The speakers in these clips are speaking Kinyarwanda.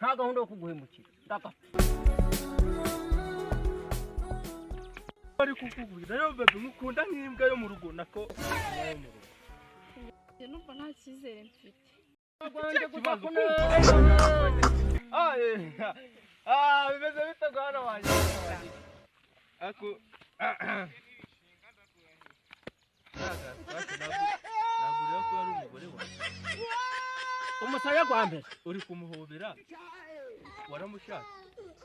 nta gahunda yo kuguhemukira ndagapfa bari kukubwira rero bebe mukunda nk'imbwa yo mu rugo nako yo mu rugo numva nta cyizere mfite bimeze bite bwana wanjye ako nagurira ko ari umugore wawe umusaya gwa mbere uri kumuhobera waramushatse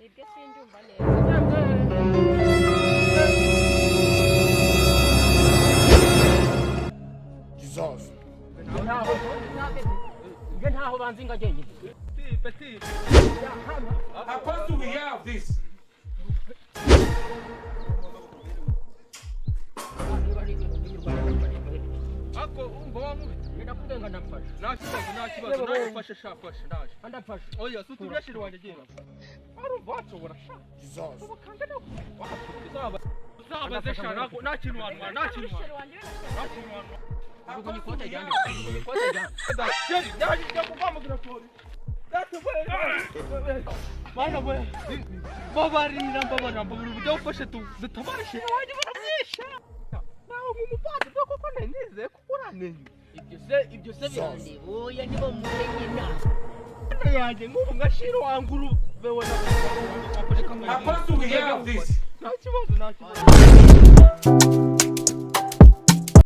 ibyo sindumva neza Jesus. nge ntaho banzinga jyenyine petit How far do we have this? ako umva wankubita ngenda kurenga ndafashe nta kibazo nagufashe shafashe ndaje ndafashe oya sutumyashiri wanjye genda arumva washobora sha Jesus uzabaze sha nta kintu wanwa nta kintu wanwa Ntabwo ikote ryanjye ikote ryanjye ndaje kukwamagura polisi Mana we babarira mbabara mbabura uburyo ufashe dutabarishe wanjye baramwisha nawe nk'umupadiri doko ko nanize kuko uramenye ibyo se birande oya nibo mutenyina yanjye nk'ubu ngashira wanguru bewe na How far do we have this? nta kibazo